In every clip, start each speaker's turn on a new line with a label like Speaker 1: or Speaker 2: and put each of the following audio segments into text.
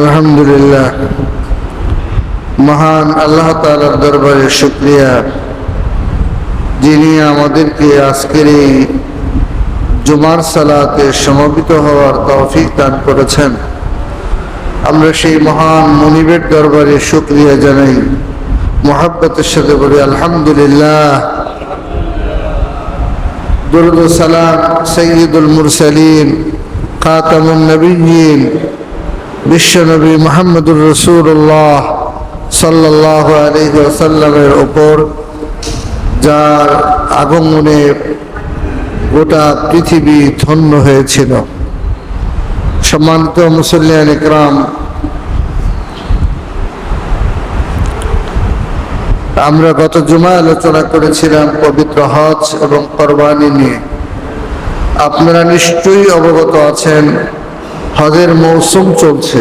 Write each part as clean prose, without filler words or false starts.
Speaker 1: আলহামদুলিল্লাহ, মহান আল্লাহ তাআলার দরবারে শুকরিয়া, যিনি আমাদেরকে আজকের এই জুমার সালাতে সমবেত হওয়ার তৌফিক দান করেছেন। আমরা সেই মহান মুনিবের দরবারে শুকরিয়া জানাই, মুহাব্বতের সাথে বলি আলহামদুলিল্লাহ। দুরূদ ও সালাম সাইয়্যিদুল মুরসালিন খাতামুন নবিয়্যিন বিশ্বনবী মুহাম্মদুর রাসূলুল্লাহ সাল্লাল্লাহু আলাইহি ওয়াসাল্লামের উপর, যার আগমনে গোটা পৃথিবী ধন্য হয়েছিল। সম্মানিত মুসল্লিয়ান ইকরাম, আমরা গত জুমায় আলোচনা করেছিলাম পবিত্র হজ এবং কুরবানি নিয়ে। আপনারা নিশ্চয়ই অবগত আছেন, হজের মৌসুম চলছে।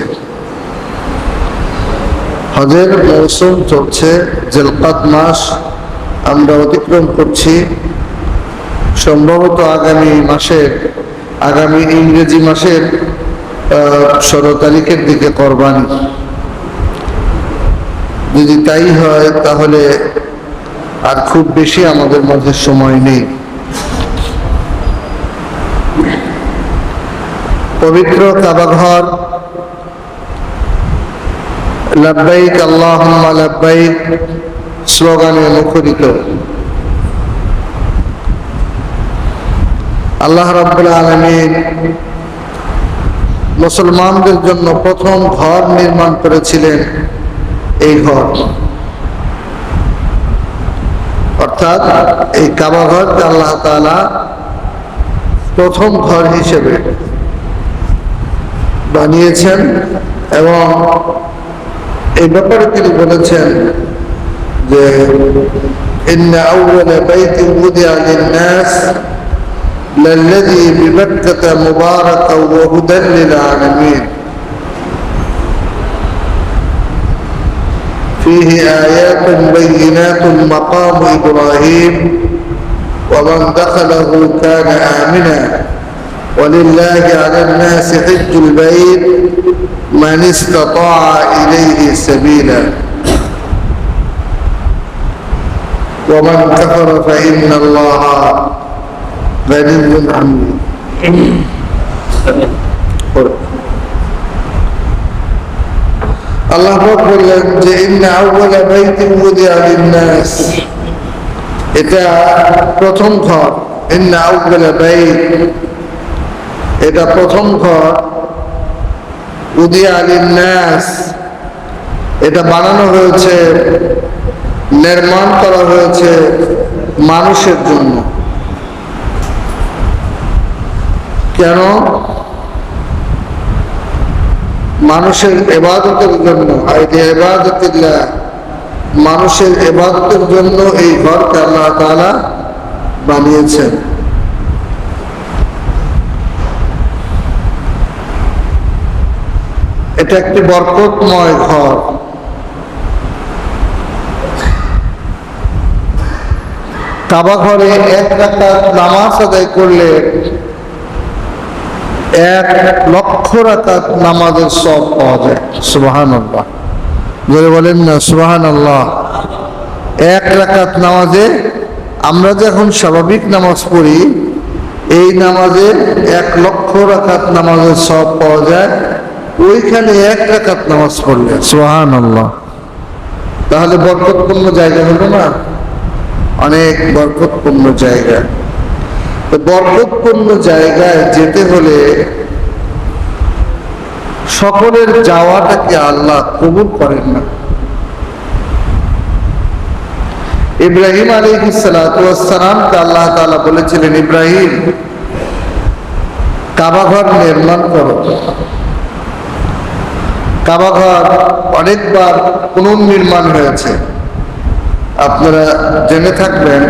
Speaker 1: হজের মৌসুম চলছে, জিলকাদ মাস আমরা অতিক্রম করছি। সম্ভবত আগামী ইংরেজি মাসের 16 তারিখের দিকে কুরবানি। যদি তাই হয় তাহলে আর খুব বেশি আমাদের মাঝে সময় নেই। পবিত্র কাবা ঘর লাব্বাইক আল্লাহুম্মা লাব্বাইক স্লোগানে মুখরিত। আল্লাহ রাব্বুল আলামিন মুসলমানদের জন্য প্রথম ঘর নির্মাণ করেছিলেন, এই ঘর অর্থাৎ এই কাবা ঘরকে আল্লাহ তাআলা প্রথম ঘর হিসেবে বানিয়েছেন। এবং এই ব্যাপারে তিনি বলেছেন যে ইন্না আউওয়ালা বাইতিন উদিআ লিন-নাস লাল্লাযী বিবাক্কাতা মুবারাকান ওয়া হুদাল লিল-আলামিন ফীহি আয়াতুন বাইয়িনাতুন মাকামু ইব্রাহিম ওয়া মান দাখালাহু কানা আমিনা ولله على الناس حج البيت من استطاع إليه سبيلا ومن كفر فإن الله غني حميد। আল্লাহ বললেন যে ইন্না আউওয়ালা বাইতিন উদিআ লিন-নাস, এটা প্রথম ঘর। ইন্না আউওয়ালা বাইত, এটা প্রথম ঘর। উদিআ লিন-নাস, এটা বানানো হয়েছে, নির্মাণ করা হয়েছে মানুষের জন্য। কেন? মানুষের ইবাদতের জন্য। ইবাদতিল্লাহ, মানুষের ইবাদতের জন্য এই ঘরকে আল্লাহ তাআলা বানিয়েছেন। এটা একটি বরকতময় ঘর। কাবা ঘরে 1 রাকাত নামাজ আদায় করলে 1,00,000 রাকাত নামাজের সওয়াব পাওয়া যায়। সুবহানাল্লাহ, জোরে বলেন না সুবহানাল্লাহ। 1 রাকাত নামাজে, আমরা যখন স্বাভাবিক নামাজ পড়ি, এই নামাজে 1,00,000 রাকাত নামাজের সওয়াব পাওয়া যায় ওইখানে 1 রাকাত নামাজ পড়লে। সুবহানাল্লাহ। তাহলে বরকতপূর্ণ জায়গা হলো না? অনেক বরকতপূর্ণ জায়গা। বরকতপূর্ণ জায়গায় যেতে হলে সকলের যাওয়াটাকে আল্লাহ কবুল করেন না। ইব্রাহিম আলাইহিস সালাতু ওয়াস সালামকে আল্লাহ তাআলা বলেছিলেন, ইব্রাহিম কাবা ঘর নির্মাণ করো। কাবা ঘর অনেকবার পুনর্নির্মাণ হয়েছে। আপনারা জেনে থাকবেন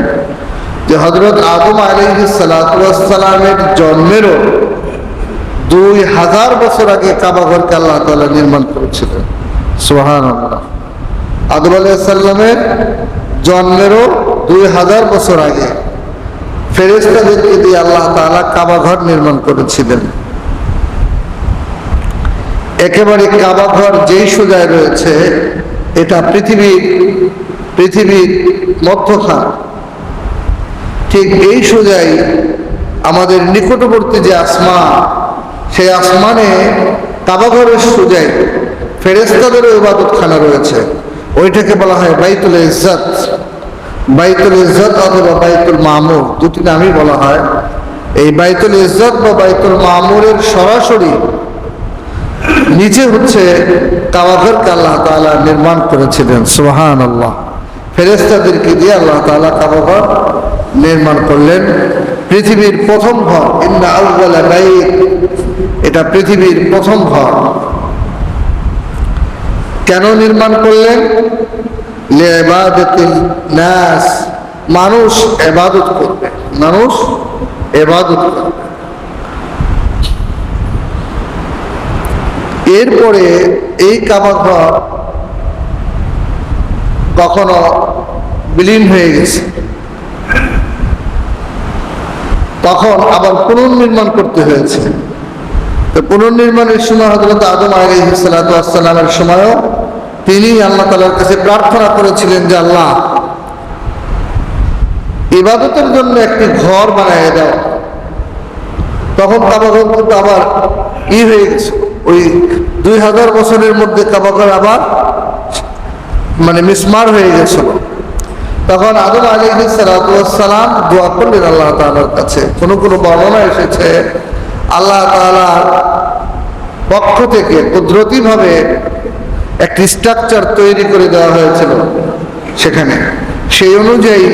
Speaker 1: যে হযরত আদম আলাইহিস সালাতু ওয়াস সালামের জন্মেরও 2000 বছর আগে কাবা ঘরকে আল্লাহ তাআলা নির্মাণ করেছিলেন। সুবহানাল্লাহ। আদম আলাইহিস সালামের জন্মেরও 2000 বছর আগে ফেরেশতাদেরকে দিয়ে আল্লাহ তাআলা কাবা ঘর নির্মাণ করেছিলেন। একেবারে কাবা ঘর যেই সোজায় রয়েছে, এটা পৃথিবীর মধ্যখান, ঠিক এই সোজাই আমাদের নিকটবর্তী যে আসমান, সেই আসমানে কাবা ঘরের সোজাই ফেরেশতাদেরও ইবাদতখানা রয়েছে। ওইটাকে বলা হয় বাইতুল ইজ্জত। বাইতুল ইজ্জত অথবা বাইতুল মামুর, দুটি নামই বলা হয়। এই বাইতুল ইজ্জত বা বাইতুল মামুরের সরাসরি নিচে হচ্ছে কাবা ঘরকে আল্লাহ তাআলা নির্মাণ করেছিলেন। সুবহানাল্লাহ। ফেরেশতাদেরকে দিয়ে আল্লাহ তাআলা কাবা ঘর নির্মাণ করলেন। পৃথিবীর প্রথম ঘর, ইন্না আউওয়ালা বাইত, এটা পৃথিবীর প্রথম ঘর। কেন নির্মাণ করলেন? লিইবাদাতিন নাস, মানুষ ইবাদত করবে, মানুষ ইবাদত করবে। এরপরে এই কাবা ঘর কখনো বিলীন হয়ে গেছে, তখন আবার পুনর্নির্মাণ করতে হয়েছে। তো পুনর্নির্মাণের সময় হযরত আদম আলাইহিস সালাতু ওয়াস সালামের সময়ও তিনি আল্লাহ তাআলার কাছে প্রার্থনা করেছিলেন যে আল্লাহ, ইবাদতের জন্য একটি ঘর বানিয়ে দাও। তখন কাবা ঘর কিন্তু আবার হয়ে গেছে, ওই 2000 বছরের মধ্যে কাবা ঘর আবার মিসমার হয়ে গেছিল। তখন আদম আলাইহিস সালাতু ওয়াস সালাম দোয়া করলেন আল্লাহ তাআলার কাছে। কোনো বর্ণনা এসেছে আল্লাহ তাআলার পক্ষ থেকে কুদরতিভাবে একটি স্ট্রাকচার তৈরি করে দেওয়া হয়েছিল সেখানে। সেই অনুযায়ী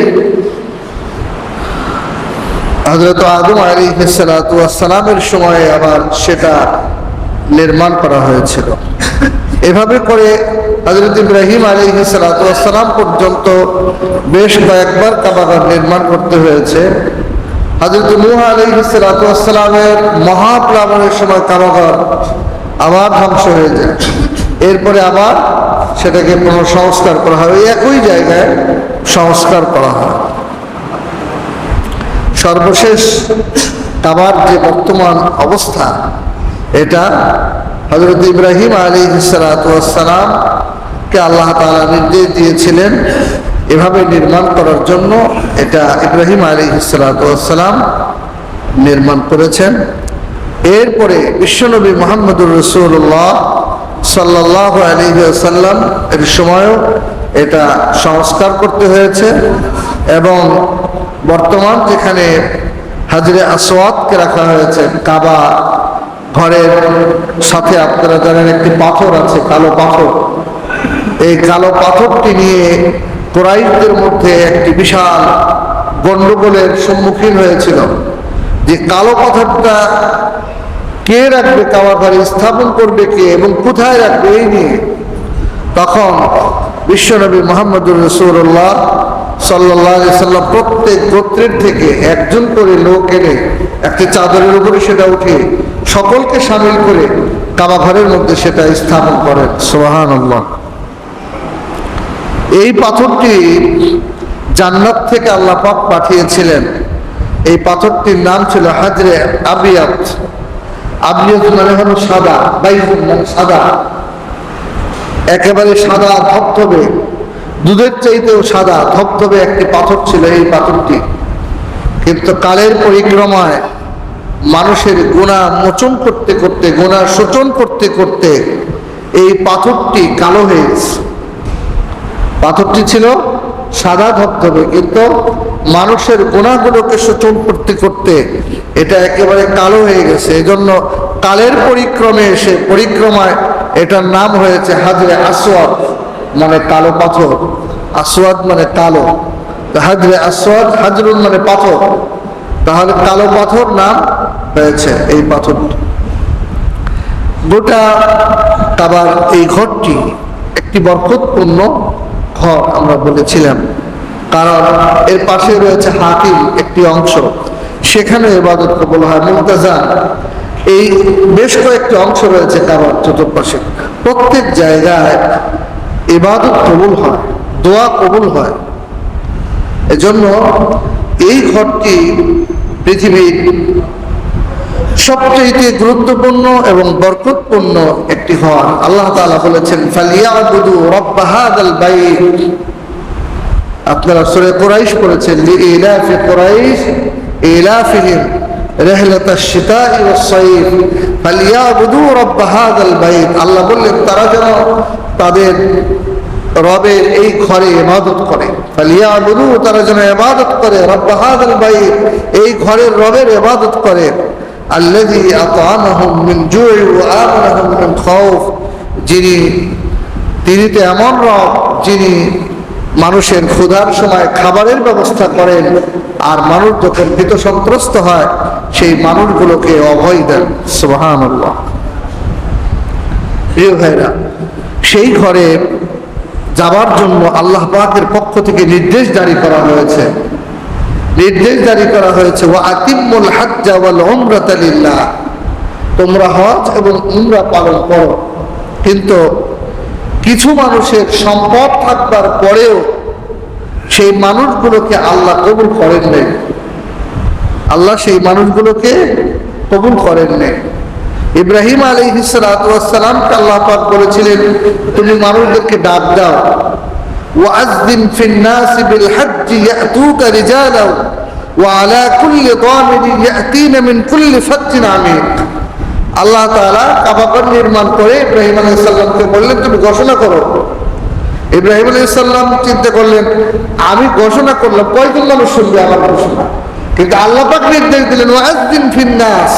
Speaker 1: হযরত আদম আলাইহিস সালাতু ওয়াস সালামের সময়ে আবার সেটা নির্মাণ করা হয়েছিল। এভাবে করে হযরত ইব্রাহিম আলাইহিস সালাতু ওয়াস সালাম পর্যন্ত বেশ কয়েকবার কাবা ঘর নির্মাণ করতে হয়েছে। হযরত নূহ আলাইহিস সালাতু ওয়াস সালামের মহাপ্লাবনের সময় কাবা ঘর আবার ধ্বংস হয়ে যায়। এরপরে আবার সেটাকে পুনঃসংস্কার করা হয়, একই জায়গায় সংস্কার করা হয়। সর্বশেষ কাবার যে বর্তমান অবস্থা, এটা হযরত ইব্রাহিম আলাইহিস সালাতু ওয়াস সালামকে আল্লাহ তাআলা নির্দেশ দিয়েছিলেন এভাবে নির্মাণ করার জন্য। এটা ইব্রাহিম আলাইহিস সালাতু ওয়াস সালাম নির্মাণ করেছেন। এরপরে বিশ্বনবী মুহাম্মদুর রাসূলুল্লাহ সাল্লাল্লাহু আলাইহি ওয়াসাল্লাম এর সময়ও এটা সংস্কার করতে হয়েছে। এবং বর্তমান যেখানে হাজরে আসওয়াদকে রাখা হয়েছে কাবা ঘরের সাথে, আপনারা জানেন একটি পাথর আছে, কালো পাথর। এই কালো পাথরটি নিয়ে কুরাইশদের মধ্যে একটি বিশাল গন্ডগোলের সম্মুখীন হয়েছিল যে কালো পাথরটা কে রাখবে, কাবা ঘরে স্থাপন করবে কে এবং কোথায় রাখবে, এই নিয়ে। তখন বিশ্বনবী মুহাম্মদুর রাসূলুল্লাহ সাল্লাল্লাহু আলাইহি সাল্লাম প্রত্যেক গোত্রের থেকে একজন করে লোক এনে একটি চাদরের উপরে সেটা উঠিয়ে সকলকে শামিল করে কাবা ঘরের মধ্যে সেটা স্থাপন করেন। সুবহানাল্লাহ। এই পাথরটি জান্নাত থেকে আল্লাহ পাক পাঠিয়েছিলেন। এই পাথরটির নাম ছিল হাজরে আবিয়াত। আবিয়াত মানে হলো সাদা, বাইজুন মানে সাদা, একেবারে সাদা ধবধবে, দুধের চাইতেও সাদা ধবধবে একটি পাথর ছিল এই পাথরটি। কিন্তু কালের পরিক্রমায় মানুষের গুনাহ মোচন করতে করতে, গুনাহ শোচন করতে করতে এই পাথরটি কালো হয়ে গেছে। পাথরটি ছিল সাদা ধবধবে, কিন্তু মানুষের গুনাহগুলোকে শোচন করতে করতে এটা একেবারে কালো হয়ে গেছে। এজন্য কালের পরিক্রমায় এটার নাম হয়েছে হাজরে আসওয়াদ, মানে কালো পাথর। আসওয়াদ মানে কালো, হাজরে আসওয়াদ, হাজরুন মানে পাথর, তাহলে কালো পাথর নাম হয়েছে এই পাথরটি। গোটা কাবার এই ঘরটি একটি বরকতপূর্ণ ঘর আমরা বলেছিলাম, কারণ এর পাশে রয়েছে হাতিম একটি অংশ, সেখানে ইবাদত কবুল হয়। মুলতাজান, এই বেশ কয়েকটি অংশ রয়েছে কাবার চতুর্পাশে, প্রত্যেক জায়গায় ইবাদত কবুল হয়, দোয়া কবুল হয়। এজন্য এই ঘরটি পৃথিবীর সবচেয়ে গুরুত্বপূর্ণ এবং বরকতপূর্ণ একটি ঘর। আল্লাহ তাআলা বলেছেন ফালিয়াবুদু রাব্ব হাযাল বাইত। আপনারা সূরা কুরাইশ পড়েছেন লিইলাফি কুরাইশ ইলাফিহিম রিহলাতাশ শিতাই ওয়াস সাইফ ফালিয়াবুদু রাব্ব হাযাল বাইত। আল্লাহ বললেন তারা যেন তাদের রবের এই ঘরে ইবাদত করে। ফালিয়াবুদু, তারা যেন ইবাদত করে রাব্ব হাযাল বাইত, এই ঘরের রবের ইবাদত করে। আল্লাযী আত'আমাহুম মিন জু'i ওয়া আমানাহুম মিন খাউফ, তিনি তো এমন রব যিনি মানুষের ক্ষুধার সময় খাবারের ব্যবস্থা করেন, আর মানুষ যখন ভীত সন্ত্রস্ত হয় সেই মানুষগুলোকে অভয় দেন। সুবহানাল্লাহ। প্রিয় ভাইরা, সেই ঘরে যাবার জন্য আল্লাহ পাকের পক্ষ থেকে নির্দেশ জারি করা হয়েছে। ওয়া আতিম্মুল হাজ্জা ওয়াল উমরাতা লিল্লাহ, তোমরা হজ এবং উমরা পালন করো। কিন্তু কিছু মানুষের সম্পদ থাকবার পরেও সেই মানুষগুলোকে আল্লাহ কবুল করেন নাই। আল্লাহ সেই মানুষগুলোকে কবুল করেন নাই। ইব্রাহিম আলাইহিস সালাতু ওয়াস সালামকে আল্লাহ পাক বলেছিলেন তুমি মানুষদেরকে ডাক দাও, ওয়াআযযিম ফিন নাসি বিল হজ্জি ইয়াতুকা রিজালাও ওয়া আলা কুল্লি দামিরিন ইয়াতিনা মিন কুল্লি ফাজ্জিন আমিক। আল্লাহ তাআলা কাবা ঘর নির্মাণ করে ইব্রাহিম আলাইহিস সালামকে বললেন তুমি ঘোষণা করো। ইব্রাহিম আলাইহিস সালাম চিন্তা করলেন আমি ঘোষণা করলাম কয়জন মানুষ শুনবে আমার ঘোষণা, কিন্তু আল্লাহ পাক নির্দেশ দিলেন ওয়াআযযিম ফিন নাস,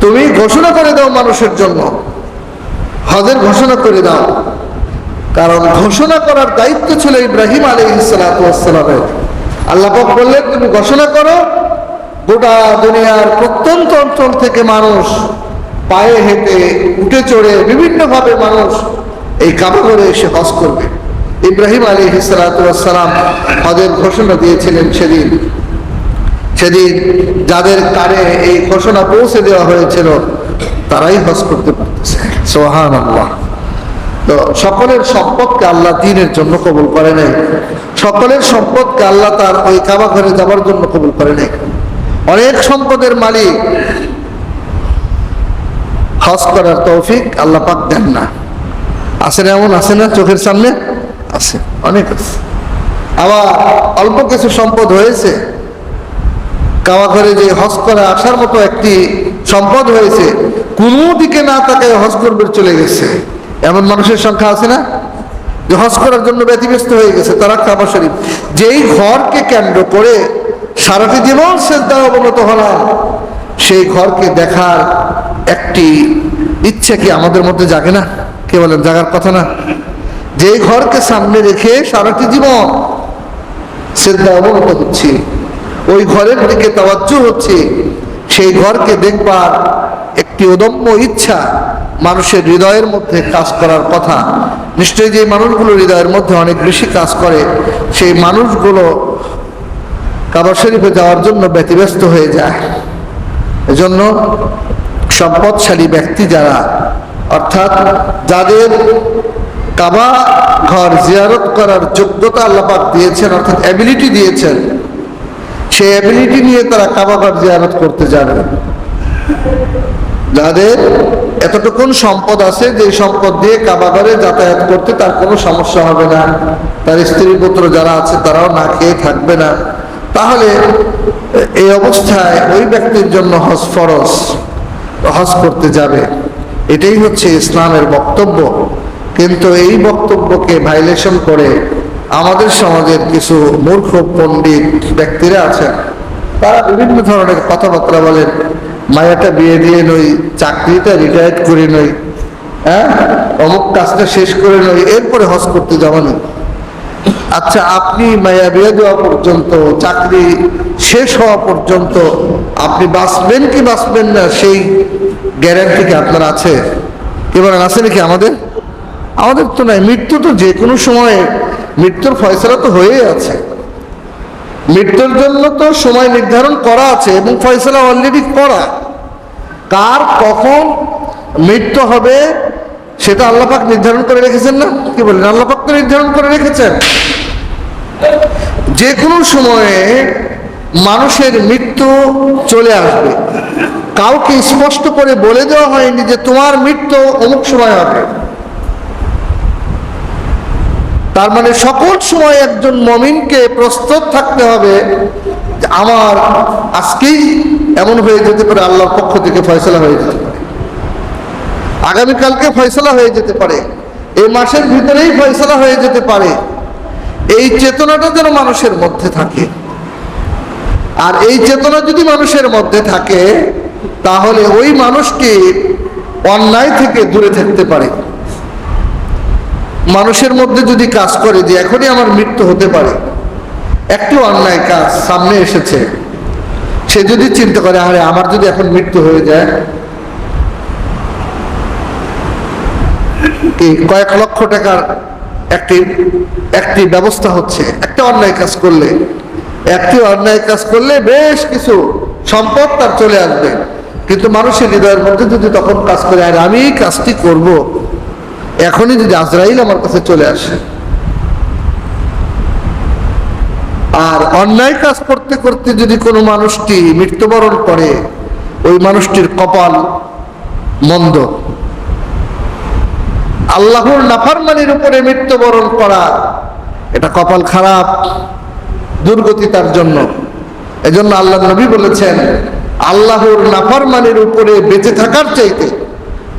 Speaker 1: তুমি ঘোষণা করে দাও মানুষের জন্য, হজের ঘোষণা করে দাও। কারণ ঘোষণা করার দায়িত্ব ছিল ইব্রাহিম আলাইহিস সালাতু ওয়াস সালামের। আল্লাহ পাক বললেন তুমি ঘোষণা করো, গোটা দুনিয়ার প্রত্যন্ত অঞ্চল থেকে মানুষ পায়ে হেঁটে উঠে চড়ে বিভিন্ন ভাবে মানুষ এই কাবা ঘরে এসে হজ করবে। ইব্রাহিম আলাইহিস সালাতু ওয়াস সালাম হজের ঘোষণা দিয়েছিলেন। সেদিন যাদের কানে এই ঘোষণা পৌঁছে দেওয়া হয়েছিল তারাই হজ করতে পারতেছে। সুবহানাল্লাহ। তো সকলের সম্পদকে আল্লাহ দ্বীনের জন্য কবুল করে নাই, সকলের সম্পদকে আল্লাহ তার ওই কাবা ঘরে যাবার জন্য কবুল করে নাই। অনেক সম্পদের মালিক হজ করার তৌফিক আল্লাহ পাক দেন না। আছে না, এমন আছে না, চোখের সামনে আছে, অনেক আছে। আবার অল্প কিছু সম্পদ হয়েছে, কাবা ঘরে যে হজ করে আসার মতো একটি সম্পদ হয়েছে, কোনো দিকে না তাকায় হজ করবে চলে গেছে, এমন মানুষের সংখ্যা আছে না, যে হজ করার জন্য ব্যতিব্যস্ত হয়ে গেছে। তারা কাবা শরীফ, যেই ঘরকে কেন্দ্র করে সারাটি জীবন সিজদায় অবনত হলাম, সেই ঘরকে দেখার একটি ইচ্ছা কি আমাদের মধ্যে জাগে না? কে বলেন জাগার কথা না? যেই ঘরকে সামনে রেখে সারাটি জীবন সিজদায় অবনত হচ্ছি, ওই ঘরের দিকে তাওয়াজ্জুহ হচ্ছে, সেই ঘরকে দেখবার একটি অদম্য ইচ্ছা মানুষের হৃদয়ের মধ্যে কাজ করার কথা। নিশ্চয়ই যে মানুষগুলো হৃদয়ের মধ্যে অনেক বেশি কাজ করে, সেই মানুষগুলো কাবা শরীফে যাওয়ার জন্য ব্যতিব্যস্ত হয়ে যায়। এজন্য সম্পদশালী ব্যক্তি যারা, অর্থাৎ যাদের কাবা ঘর জিয়ারত করার যোগ্যতা আল্লাহ পাক দিয়েছেন, অর্থাৎ অ্যাবিলিটি দিয়েছেন, সেই অ্যাবিলিটি নিয়ে তারা কাবা ঘর জিয়ারত করতে যাবে। যাদের এতটুকুন সম্পদ আছে যে সম্পদ দিয়ে কাবা ঘরে যাতায়াত করতে তার কোনো সমস্যা হবে না, তার স্ত্রী পুত্র যারা আছে তারাও না খেয়ে থাকবে না, তাহলে এই অবস্থায় ওই ব্যক্তির জন্য হজ ফরজ, হজ করতে যাবে। এটাই হচ্ছে ইসলামের বক্তব্য। কিন্তু এই বক্তব্যকে ভাইলেশন করে আমাদের সমাজের কিছু মূর্খ পণ্ডিত ব্যক্তিরা আছেন, তারা বিভিন্ন ধরনের কথাবার্তা বলেন। মায়াটা বিয়ে দিয়ে নই, চাকরিটা রিটায়ার করে নই, হ্যাঁ অমুক কাজটা শেষ করে নই, এরপরে হজ করতে যাবানি। আচ্ছা, আপনি মায়া বিয়ে দেওয়া পর্যন্ত, চাকরি শেষ হওয়া পর্যন্ত আপনি বাঁচবেন কি বাঁচবেন না সেই গ্যারান্টি কি আপনার আছে? কি বলেন, আছে নাকি? আমাদের তো নাই। মৃত্যু তো যে কোনো সময়ে, মৃত্যুর ফয়সালা তো হয়েই আছে, মৃত্যুর জন্য তো সময় নির্ধারণ করা আছে এবং ফয়সালা অলরেডি করা। কার কখন মৃত্যু হবে সেটা আল্লাহ পাক নির্ধারণ করে রেখেছেন না? কি বলেন, আল্লাহ পাক তো নির্ধারণ করে রেখেছেন। যে কোনো সময়ে মানুষের মৃত্যু চলে আসবে। কাউকে স্পষ্ট করে বলে দেওয়া হয়নি যে তোমার মৃত্যু অমুক সময় হবে। তার মানে সকল সময় একজন মুমিনকে প্রস্তুত থাকতে হবে যে আমার আজকেই এমন হয়ে যেতে পারে, আল্লাহর পক্ষ থেকে ফয়সালা হয়ে যেতে পারে, আগামীকালকে ফয়সালা হয়ে যেতে পারে, এই মাসের ভিতরেই ফয়সালা হয়ে যেতে পারে। এই চেতনাটা যেন মানুষের মধ্যে থাকে। আর এই চেতনা যদি মানুষের মধ্যে থাকে তাহলে ওই মানুষকে অন্যায় থেকে দূরে থাকতে পারে। মানুষের মধ্যে যদি কাজ করে যে এখনই আমার মৃত্যু হতে পারে, একটি অন্যায় কাজ সামনে এসেছে, সে যদি চিন্তা করে আরে আমার যদি এখন মৃত্যু হয়ে যায়, কয়েক লক্ষ টাকার একটি ব্যবস্থা হচ্ছে, একটা অন্যায় কাজ করলে, একটি অন্যায় কাজ করলে বেশ কিছু সম্পদ তার চলে আসবে। কিন্তু মানুষের হৃদয়ের মধ্যে যদি তখন কাজ করে আর আমি এই কাজটি করব, এখনই যদি আজরাইল আমার কাছে চলে আসে, আর অন্যায় কাজ করতে করতে যদি কোনো মানুষটি মৃত্যুবরণ করে, ওই মানুষটির কপাল মন্দ। আল্লাহর নাফরমানির উপরে মৃত্যুবরণ করা এটা কপাল খারাপ, দুর্গতি তার জন্য। এজন্য আল্লাহ নবী বলেছেন আল্লাহর নাফরমানির উপরে বেঁচে থাকার চাইতে,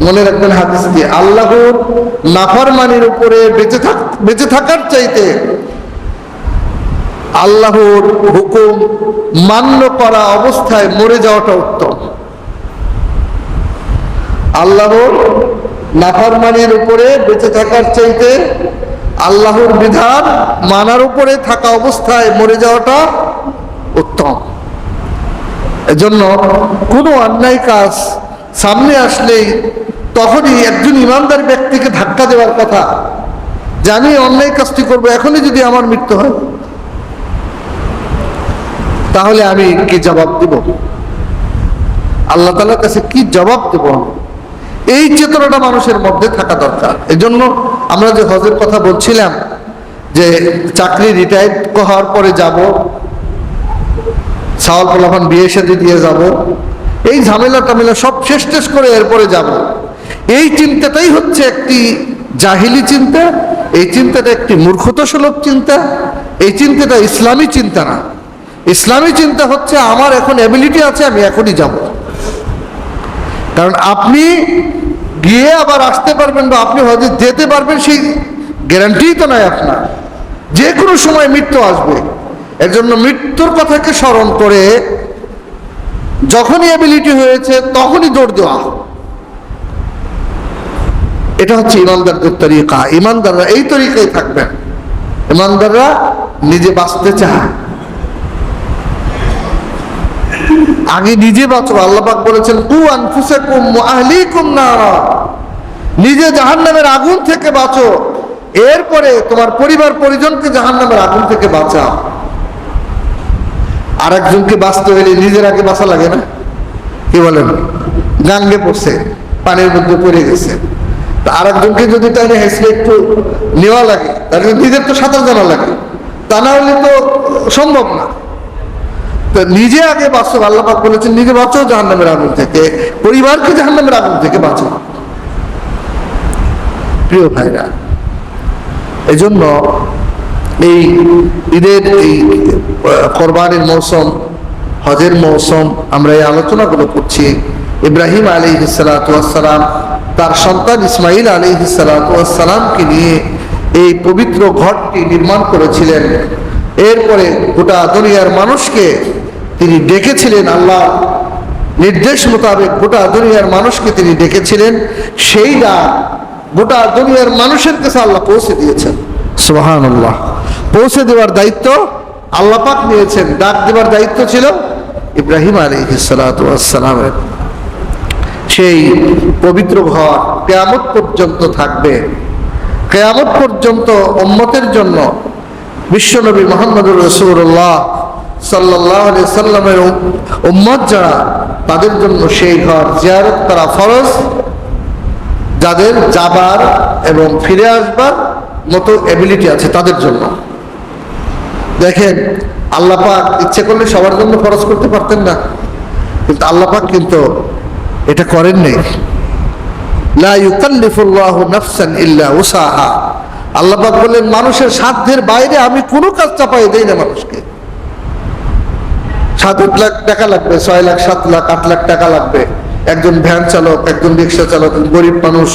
Speaker 1: মনে রাখবেন হাদিস দিয়ে, আল্লাহর নাফরমানির উপরে বেঁচে থাকার চাইতে আল্লাহর হুকুম মান্য করা অবস্থায় মরে যাওয়াটা উত্তম। আল্লাহর নাফরমানির উপরে বেঁচে থাকার চাইতে আল্লাহর বিধান মানার উপরে থাকা অবস্থায় মরে যাওয়াটা উত্তম। এজন্য কোনো অন্যায় কাজ সামনে আসলেই তখনই একজন ইমানদার ব্যক্তিকে ধাক্কা দেওয়ার কথা যে আমি অন্যায় কাজটি করবো, এখনই যদি আমার মৃত্যু হয় তাহলে আমি কি জবাব দেব, আল্লাহ তাআলার কাছে কি জবাব দেব? এই চেতনাটা মানুষের মধ্যে থাকা দরকার। এজন্য আমরা যে হজের কথা বলছিলাম যে চাকরি রিটায়ার হওয়ার পরে যাব, সাওয়াল পোলাপান বিয়ে শাদী দিয়ে যাব, এই ঝামেলা টামেলা সব শেষ করে এরপরে যাব, এই চিন্তাটাই হচ্ছে একটি জাহিলি চিন্তা। এই চিন্তাটা একটি মূর্খতাসুলভ চিন্তা। এই চিন্তাটা ইসলামী চিন্তা না। ইসলামী চিন্তা হচ্ছে আমার এখন অ্যাবিলিটি আছে, আমি এখনই যাব। কারণ আপনি গিয়ে আবার আসতে পারবেন বা আপনি হয়তো যেতে পারবেন সেই গ্যারান্টি তো নয় আপনার। যে কোনো সময় মৃত্যু আসবে। এর জন্য মৃত্যুর কথাকে স্মরণ করে যখনই অ্যাবিলিটি হয়েছে তখনই দৌড় দেওয়া, এটা হচ্ছে ইমানদারদের তরিকা। ইমানদাররা এই তরিকায় থাকবেন। ইমানদাররা নিজে বাঁচতে চায়, আগে নিজে বাঁচো। আল্লাহ পাক বলেছেন কু আনফুসাকুম ওয়া আহলিকুম নারা, নিজে জাহান্নামের আগুন থেকে বাঁচো, এরপরে তোমার পরিবার পরিজনকে জাহান্নামের আগুন থেকে বাঁচাও। আর একজনকে বাঁচতে হলে নিজের আগে বাঁচা লাগে না? কি বলেন? গাঙ্গে পড়ছে, পানির মধ্যে পড়ে গেছে, আর একজনকে যদি তাহলে হেসে একটু নেওয়া লাগে, তাহলে নিজের তো সাঁতার জানা লাগে, তা না হলে তো সম্ভব না। তো নিজে আগে বাঁচো। আল্লাহ পাক বলেছেন নিজে বাঁচো জাহান্নামের আগুন থেকে, পরিবারকে জাহান্নামের আগুন থেকে বাঁচো। প্রিয় ভাইরা, এজন্য এই ঈদের এই কোরবানির মৌসুম, হজের মৌসুম, আমরা এই আলোচনাগুলো করছি। ইব্রাহিম আলাইহিস সালাতু ওয়াস সালাম তার সন্তান ইসমাইল আলাইহিস সালাতু ওয়াস সালামকে নিয়ে এই পবিত্র ঘরটি নির্মাণ করেছিলেন। এরপরে গোটা দুনিয়ার মানুষকে তিনি ডেকেছিলেন, আল্লাহ নির্দেশ মোতাবেক গোটা দুনিয়ার মানুষকে তিনি ডেকেছিলেন। সেই ডাক গোটা দুনিয়ার মানুষের কাছে আল্লাহ পৌঁছে দিয়েছেন। সুবহানাল্লাহ। পৌঁছে দেওয়ার দায়িত্ব আল্লাহ পাক নিয়েছেন, ডাক দেওয়ার দায়িত্ব ছিল ইব্রাহিম আলাইহিস সালাতু ওয়াস সালামের। সেই পবিত্র ঘর কিয়ামত পর্যন্ত থাকবে। কিয়ামত পর্যন্ত উম্মতের জন্য বিশ্বনবী মুহাম্মদুর রাসূলুল্লাহ সাল্লাল্লাহু আলাইহি সাল্লামের উম্মত যারা, তাদের জন্য সেই ঘর জিয়ারত করা ফরজ, যাদের যাবার এবং ফিরে আসবার মতো এবিলিটি আছে তাদের জন্য। দেখেন আল্লাহ পাক ইচ্ছে করলে সবার জন্য ফরজ করতে পারতেন না? কিন্তু আল্লাহ পাক কিন্তু এটা করেন নাই। লা ইউকাল্লিফুল্লাহু নাফসান ইল্লা উসাহা। আল্লাহ পাক বললেন মানুষের সাধ্যের বাইরে আমি কোনো কাজ চাপাই দেই না মানুষকে। 7 লাখ টাকা লাগবে, 6 লাখ, 7 লাখ, 8 লাখ টাকা লাগবে, একজন ভ্যান চালক, একজন রিক্সা চালক, গরিব মানুষ,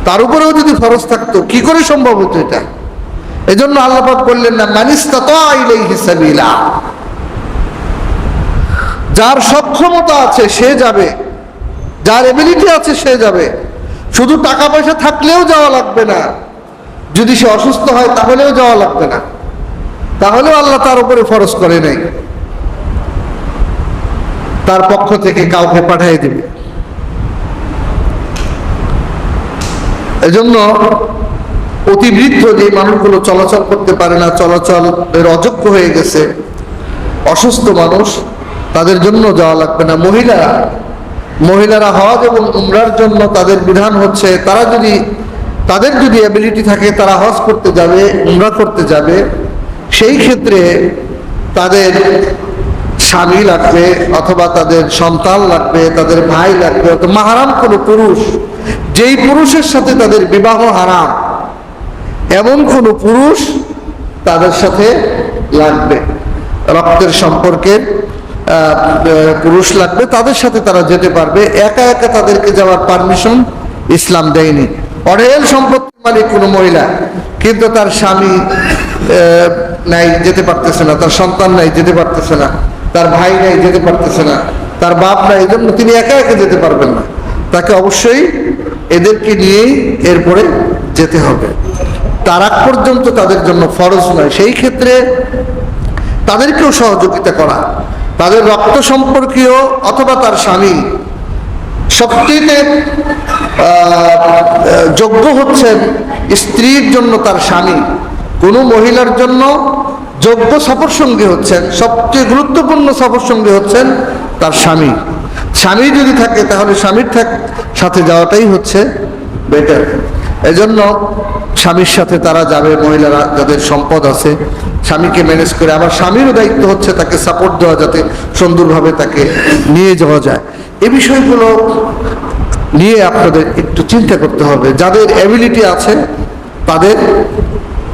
Speaker 1: তার উপরেও যদি খরচ থাকতো কি করে সম্ভব হতো এটা? এজন্য আল্লাহ পাক বললেন না মানিস্তাতা ইলাইহি সাবিলা, যার সক্ষমতা আছে সে যাবে, যার এবিলিটি আছে সে যাবে। শুধু টাকা পয়সা থাকলেও যাওয়া লাগবে না, যদি সে অসুস্থ হয় তাহলেও যাওয়া লাগবে না, তাহলেও আল্লাহ তার উপরে ফরজ করে নাই, তার পক্ষ থেকে কাউকে পাঠিয়ে দিবে। এজন্য অতিবৃদ্ধ যে মানুষগুলো চলাচল করতে পারে না, চলাচলের অযোগ্য হয়ে গেছে, অসুস্থ মানুষ, তাদের জন্য যাওয়া লাগবে না। মহিলারা হজ এবং উমরার জন্য তাদের বিধান হচ্ছে তাদের যদি এবিলিটি থাকে তারা হজ করতে যাবে, উমরা করতে যাবে। সেই ক্ষেত্রে তাদের স্বামী লাগবে, অথবা তাদের সন্তান লাগবে, তাদের ভাই লাগবে, অথবা মাহারাম কোনো পুরুষ, যেই পুরুষের সাথে তাদের বিবাহ হারাম এমন কোনো পুরুষ তাদের সাথে লাগবে। রক্তের সম্পর্কের পুরুষ লাগবে, তাদের সাথে তারা যেতে পারবে। একা একা তাদেরকে যাওয়ার পারমিশন ইসলাম দেয়নি। অঢেল সম্পত্তির মালিক কোনো মহিলা, কিন্তু তার স্বামী নাই, যেতে পারতেছে না, তার সন্তান নাই, যেতে পারতেছে না, তার ভাই নাই, যেতে পারতেছে না, তার বাপ নাই, এই জন্য তিনি একা একা যেতে পারবেন না, তাকে অবশ্যই এদেরকে নিয়েই এরপরে যেতে হবে। তার আগ পর্যন্ত তাদের জন্য ফরজ নয়। সেই ক্ষেত্রে তাদেরকেও সহযোগিতা করা, তাদের রক্ত সম্পর্কীয় অথবা তার স্বামী, সবচেয়ে যোগ্য হচ্ছেন স্ত্রীর জন্য তার স্বামী। কোনো মহিলার জন্য যোগ্য সফরসঙ্গী হচ্ছেন, সবচেয়ে গুরুত্বপূর্ণ সফরসঙ্গী হচ্ছেন তার স্বামী। স্বামী যদি থাকে তাহলে স্বামীর সাথে যাওয়াটাই হচ্ছে বেটার। এজন্য স্বামীর সাথে তারা যাবে, মহিলারা যাদের সম্পদ আছে, স্বামীকে ম্যানেজ করে। আবার স্বামীরও দায়িত্ব হচ্ছে তাকে সাপোর্ট দেওয়া, যাতে সুন্দরভাবে তাকে নিয়ে যাওয়া যায়। এই বিষয়গুলো নিয়ে আপনাদের একটু চিন্তা করতে হবে। যাদের এবিলিটি আছে তাদের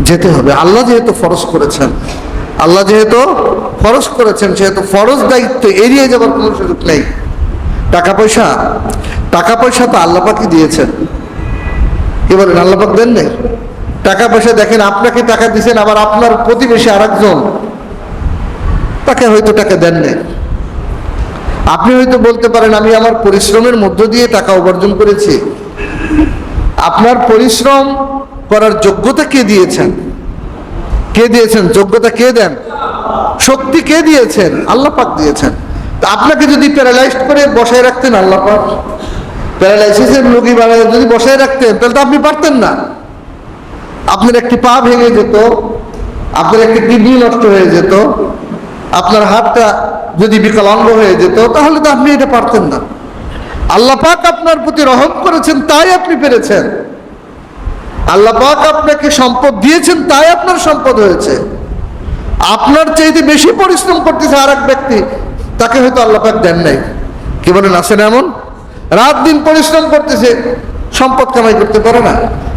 Speaker 1: যেতে হবে। আল্লাহ যেহেতু ফরজ করেছেন, সেহেতু ফরজ দায়িত্ব এড়িয়ে যাবার কোনো সুযোগ নেই। টাকা পয়সা তো আল্লাহ পাকই দিয়েছেন। কি বলেন, আল্লাহ পাক দেন নাই? টাকা পয়সা দেখেন, আপনাকে টাকা দিয়েছেন, আবার আপনার প্রতিবেশী আরেকজন তাকে হয়তো টাকা দেন নাই। আপনি হয়তো বলতে পারেন আমি আমার পরিশ্রমের মধ্য দিয়ে টাকা উপার্জন করেছি। আপনার পরিশ্রম করার যোগ্যতা কে দিয়েছেন? যোগ্যতা কে দেন? শক্তি কে দিয়েছেন? আল্লাহ পাক দিয়েছেন। তা আপনাকে যদি প্যারালাইজড করে বসায় রাখতেন আল্লাহ পাক, প্যারালাইসিসের রোগী বানায় যদি বসায় রাখতেন, তাহলে তো আপনি পারতেন না। আপনার একটি পা ভেঙে যেত, আপনার একটি কিডনি নষ্ট হয়ে যেত, আপনার হাতটা যদি বিকলাঙ্গ হয়ে যেত, তাহলে তো আপনি এটা পারতেন না। আল্লাহ পাক আপনার প্রতি রহম করেছেন, তাই আপনি পেরেছেন। আল্লাহ পাক আপনাকে সম্পদ দিয়েছেন, তাই আপনার সম্পদ হয়েছে। আপনার চাইতে বেশি পরিশ্রম করতেছে আর এক ব্যক্তি, তাকে হয়তো আল্লাহ পাক দেন নাই। কি বলেন, আছে না এমন? রাত দিন পরিশ্রম করতেছে, সম্পদ কামাই করতে পারে না।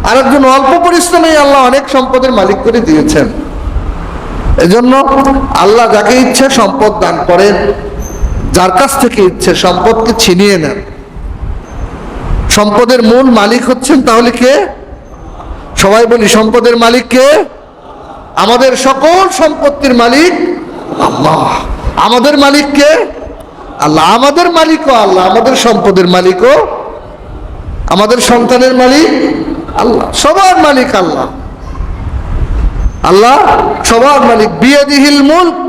Speaker 1: আরেকজন অল্প পরিশ্রমেই আল্লাহ অনেক সম্পদের মালিক করে দিয়েছেন। এজন্য আল্লাহ যাকে ইচ্ছে সম্পদ দান করেন, যার কাছ থেকে ইচ্ছে সম্পদকে ছিনিয়ে নেন। সম্পদের মূল মালিক হচ্ছেন তাহলে কে? সবাই বলি, সম্পদের মালিক কে? আমাদের সকল সম্পত্তির মালিক আল্লাহ। আমাদের মালিক কে? আল্লাহ। আমাদের মালিকও আল্লাহ, আমাদের সম্পদের মালিকও, আমাদের সন্তানের মালিক আল্লাহ, সবার মালিক আল্লাহ। আল্লাহ সবার মালিক। বিয়াদিহিল মুলক,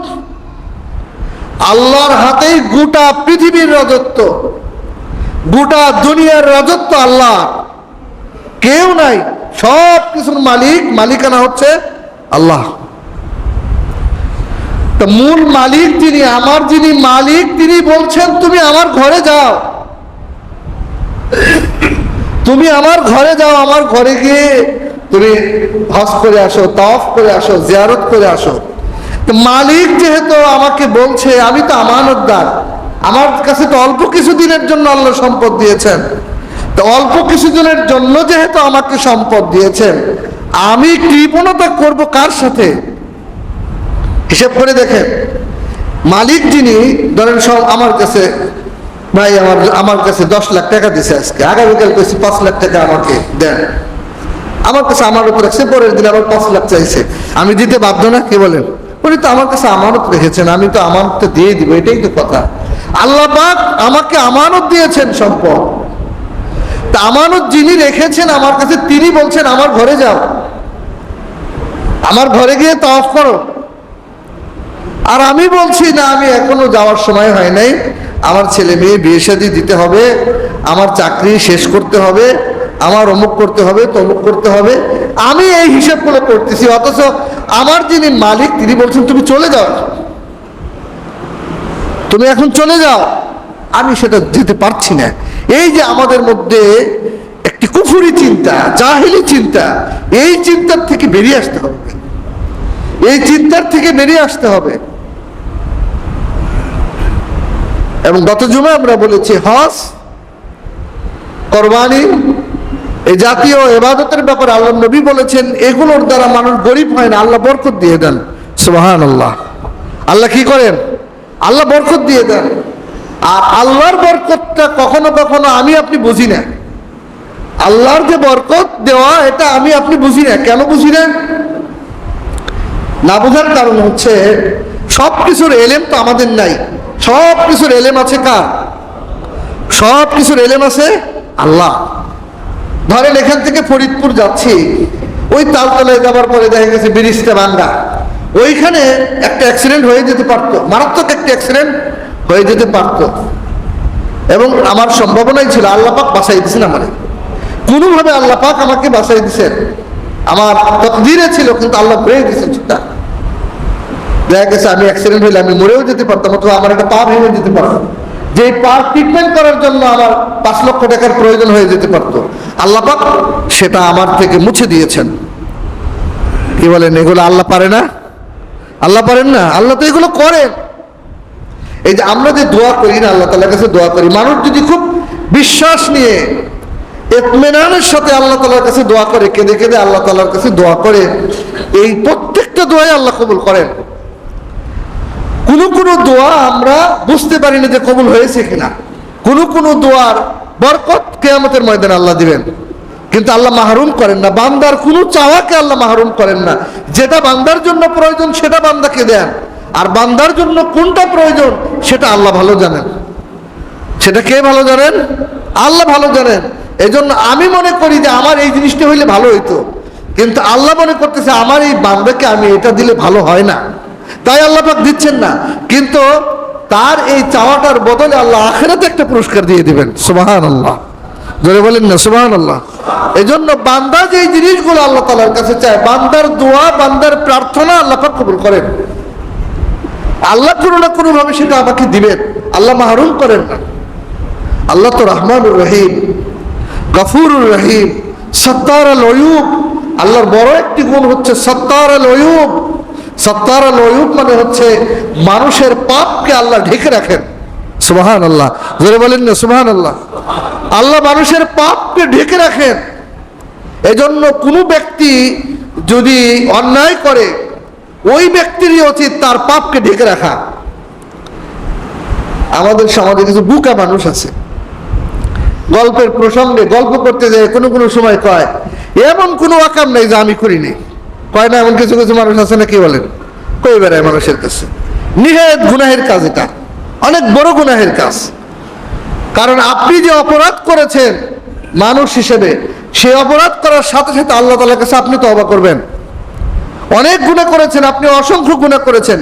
Speaker 1: আল্লাহর হাতেই গোটা পৃথিবীর রাজত্ব, গোটা দুনিয়ার রাজত্ব আল্লাহ, কেউ নাই। সব কিছুর মালিকানা হচ্ছে আল্লাহ। তো মূল মালিক তিনি, যিনি মালিক তিনি বলছেন তুমি আমার ঘরে যাও, আমার ঘরে গিয়ে তুমি হজ করে আসো, তাওয়াফ করে আসো, জিয়ারত করে আসো। তো মালিক যেহেতু আমাকে বলছে, আমি তো আমানতদার, আমার কাছে তো অল্প কিছুদিনের জন্য আল্লাহ সম্পদ দিয়েছেন, তো অল্প কিছুদিনের জন্য যেহেতু আমাকে সম্পদ দিয়েছেন, আমি কৃপণতা করব কার সাথে? হিসাব করে দেখেন, মালিক যিনি, ধরেন সব আমার কাছে, ভাই আমার কাছে 10 লাখ টাকা দিছে, আজকে আগামীকাল কইছি 5 লাখ টাকা আমাকে দেন, আমার কাছে আমানত রাখছে, পরের দিন আবার 5 লাখ চাইছে, আমি দিতে বাধ্য না? কি বলেন? উনি তো আমার কাছে আমানত রেখেছেন, আমি তো আমানতটা দিয়ে দিব, এটাই তো কথা। আল্লাহ পাক আমাকে আমানত দিয়েছেন সম্পদ, তা আমানত যিনি রেখেছেন আমার কাছে, তিনি বলছেন আমার ঘরে যাও, আমার ঘরে গিয়ে তাওয়াফ করো। আর আমি বলছি না, আমি এখনো যাওয়ার সময় হয় নাই, আমার ছেলে মেয়ে বিয়ে শাদী দিতে হবে, আমার চাকরি শেষ করতে হবে, আমার অমুক করতে হবে, তমুক করতে হবে, আমি এই হিসাবগুলো করতেছি, অথচ আমার যিনি মালিক তিনি বলছেন তুমি চলে যাও, তুমি এখন চলে যাও। আমি সেটা যেতে পারছি না। এই যে আমাদের মধ্যে একটি কুফরি চিন্তা, জাহিলি চিন্তা, এই চিন্তার থেকে বেরিয়ে আসতে হবে, এই চিন্তার থেকে বেরিয়ে আসতে হবে। এবং গত জুমে আমরা বলেছি, হজ, কোরবানি, এই জাতীয় ইবাদতের ব্যাপারে আল্লাহ নবী বলেছেন এগুলোর দ্বারা মানুষ গরিব হয় না, আল্লাহ বরকত দিয়ে দেন। সুবহানাল্লাহ। আল্লাহ কি করেন? আল্লাহ বরকত দিয়ে দেন। আর আল্লাহর বরকতটা কখনো কখনো আমি আপনি বুঝি না। আল্লাহর যে বরকত দেওয়া, এটা আমি আপনি বুঝি না। কেন বুঝি না? না বোঝার কারণ হচ্ছে সব কিছুর এলেম তো আমাদের নাই। সব কিছুর এলেম আছে কার? সব কিছুর এলেম আছে আল্লাহ। ধরেন এখান থেকে ফরিদপুর যাচ্ছি, ওই তালতলায় যাবার পরে দেখা গেছে ব্রিজটা ভাঙ্গা, ওইখানে একটা অ্যাক্সিডেন্ট হয়ে যেতে পারতো, মারাত্মক একটা অ্যাক্সিডেন্ট হয়ে যেতে পারতো, এবং আমার সম্ভাবনাই ছিল। আল্লাহ পাক বাঁচাই দিয়েছেন আমারে, কোনোভাবে আল্লাহ পাক আমাকে বাঁচাই দিয়েছেন, আমার তকদিরে ছিল, কিন্তু আল্লাহ বেড়ে দিয়েছেন সেটা। দেখা গেছে আমি অ্যাক্সিডেন্ট হইলে আমি মরেও যেতে পারতাম, অথবা আমার একটা পা ভেঙে যেতে পারতাম, যে পা ট্রিটমেন্ট করার জন্য আমার 5 লক্ষ টাকার প্রয়োজন হয়ে যেতে পারতো। আল্লাহ পাক সেটা আমার থেকে মুছে দিয়েছেন। কি বলেন? এগুলো আল্লাহ পারে না? আল্লাহ পারেন না? আল্লাহ তো এগুলো করেন। এই যে আমরা যে দোয়া করি না, আল্লাহ তাআলার কাছে দোয়া করি, মানুষ যদি খুব বিশ্বাস নিয়ে ইতমিনানের সাথে আল্লাহ তাআলার কাছে দোয়া করে, কেঁদে কেঁদে আল্লাহ তাআলার কাছে দোয়া করে, এই প্রত্যেকটা দোয়াই আল্লাহ কবুল করেন। কোন দোয়া আমরা বুঝতে পারি না যে কবুল হয়েছে কিনা। কোন দোয়ার বরকত কিয়ামতের ময়দানে আল্লাহ দিবেন, কিন্তু আল্লাহ মাহরুম করেন না। বান্দার কোনো চাওয়াকে আল্লাহ মাহরুম করেন না। যেটা বান্দার জন্য প্রয়োজন সেটা বান্দাকে দেন, আর বান্দার জন্য কোনটা প্রয়োজন সেটা আল্লাহ ভালো জানেন। সেটা কে ভালো জানেন? আল্লাহ ভালো জানেন। এজন্য আমি মনে করি যে আমার এই জিনিসটা হইলে ভালো হইতো, কিন্তু আল্লাহ মনে করতেছে আমার এই বান্দাকে আমি এটা দিলে ভালো হয় না, তাই আল্লাহ পাক দিচ্ছেন না। কিন্তু তার এই চাওয়াটার বদলে আল্লাহ আখিরাতে একটা পুরস্কার দিয়ে দিবেন। সুবহানাল্লাহ। জোরে বলেন না সুবহানাল্লাহ। এজন্য বান্দা যে জিনিসগুলো আল্লাহ তাআলার কাছে চায়, বান্দার দোয়া, বান্দার প্রার্থনা আল্লাহ পাক কবুল করেন। আল্লাহ কোনো না কোনো ভাবে সেটা আমাকে দিবেন, আল্লাহ মাহরুম করেন না। আল্লাহ তো রহমানুর রহিম, গফুরুর রহিম, সত্তার আল অয়ুব। আল্লাহর বড় একটি গুণ হচ্ছে সত্তার আল অয়ুব। সত্তার আল অয়ুব মানে হচ্ছে মানুষের পাপকে আল্লাহ ঢেকে রাখেন। সুবহানাল্লাহ। জোরে বলেন না সুবহানাল্লাহ। আল্লাহ মানুষের পাপকে ঢেকে রাখেন। এজন্য কোনো ব্যক্তি যদি অন্যায় করে, ওই ব্যক্তিরই উচিত তার পাপকে ঢেকে রাখা। আমাদের সমাজে কিছু বুকা মানুষ আছে, গল্পের প্রসঙ্গে গল্প করতে যায় কোনো সময় কয় এমন কোনো আকাম নেই যে আমি করিনি। কয় না? এমন কিছু কিছু মানুষ আছে না? কি বলেন? কই বেড়ায় মানুষের কাছে। নিহায়াত গুনাহের কাজ, এটা অনেক বড় গুনাহের কাজ। কারণ আপনি যে অপরাধ করেছেন মানুষ হিসেবে, সেই অপরাধ করার সাথে সাথে আল্লাহ তাআলার কাছে আপনি তওবা করবেন। অনেক গুনাহ করেছেন আপনি, অসংখ্য গুনাহ করেছেন,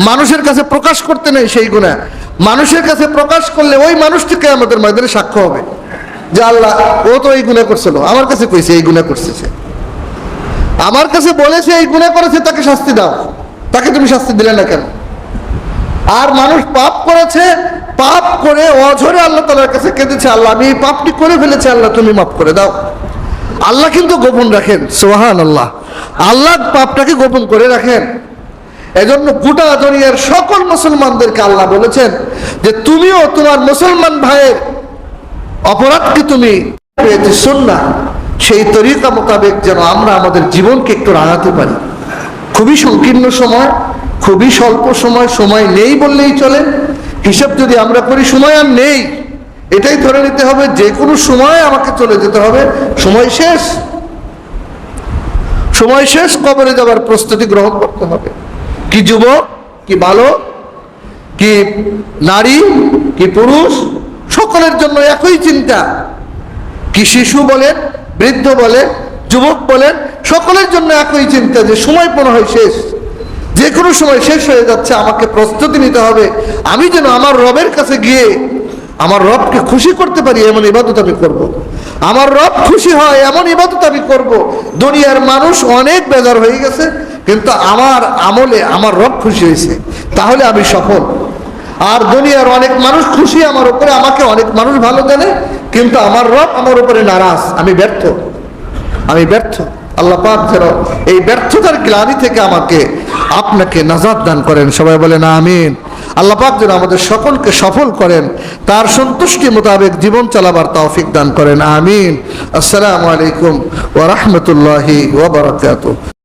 Speaker 1: মানুষের কাছে প্রকাশ করতে নেই সেই গুনাহ। মানুষের কাছে প্রকাশ করলে ওই মানুষটি কিয়ামতের ময়দানে সাক্ষ্য হবে যে আল্লাহ, ও তো এই গুনাহ করছিল, আমার কাছে কইছে এই গুনাহ করছে, আমার কাছে বলেছে এই গুনাহ করেছে, তাকে শাস্তি দাও, তাকে তুমি শাস্তি দিলে না কেন? আর মানুষ পাপ করেছে, পাপ করে অঝরে আল্লাহ তাআলার কাছে কেঁদেছে, আল্লাহ আমি এই পাপটি করে ফেলেছি, আল্লাহ তুমি মাফ করে দাও। আল্লাহ কিন্তু গোপন রাখেন। সুবহানাল্লাহ। আল্লাহ পাপটাকে গোপন করে রাখেন। এজন্য গোটা দুনিয়ার সকল মুসলমানদেরকে আল্লাহ বলেছেন যে তুমিও তোমার মুসলমান ভাইয়ের অপরাধকে তুমি পেয়েছি সুন্নাহ, সেই তরিকা মোতাবেক যেন আমরা আমাদের জীবনকে একটু রাঙাতে পারি। খুবই সংকীর্ণ সময়, খুবই স্বল্প সময়, সময় নেই বললেই চলে। হিসাব যদি আমরা করি সময় আর নেই, এটাই ধরে নিতে হবে যে কোনো সময় আমাকে চলে যেতে হবে, সময় শেষ, সময় শেষ, কবরে যাবার প্রস্তুতি গ্রহণ করতে হবে। কি যুবক, কি বালক, কি নারী, কি পুরুষ, সকলের জন্য একই চিন্তা। কি শিশু বলেন, বৃদ্ধ বলেন, যুবক বলেন, সকলের জন্য একই চিন্তা যে সময় মনে হয় শেষ, যে কোনো সময় শেষ হয়ে যাচ্ছে। আমাকে প্রস্তুতি নিতে হবে আমি যেন আমার রবের কাছে গিয়ে আমার রবকে খুশি করতে পারি এমন ইবাদত আমি করব। আমার রব খুশি হয় এমন ইবাদত আমি করব। দুনিয়ার মানুষ অনেক বেজার হয়ে গেছে, কিন্তু আমার আমলে আমার রব খুশি হয়েছে, তাহলে আমি সফল। আর দুনিয়ার অনেক মানুষ খুশি আমার উপরে, আমাকে অনেক মানুষ ভালো জানে, কিন্তু আমার রব আমার উপরে নারাজ, আমি ব্যর্থ, আমি ব্যর্থ। আল্লাহ পাক যেন এই ব্যর্থতার গ্লানি থেকে আমাকে আপনাকে নাজাত দান করেন, সবাই বলেন আমিন। আল্লাহ পাক যেন আমাদের সকলকে সফল করেন, তার সন্তুষ্টি মোতাবেক জীবন চালাবার তৌফিক দান করেন, আমিন। আসসালামু আলাইকুম ওয়া রাহমাতুল্লাহি ওয়া বারাকাতুহু।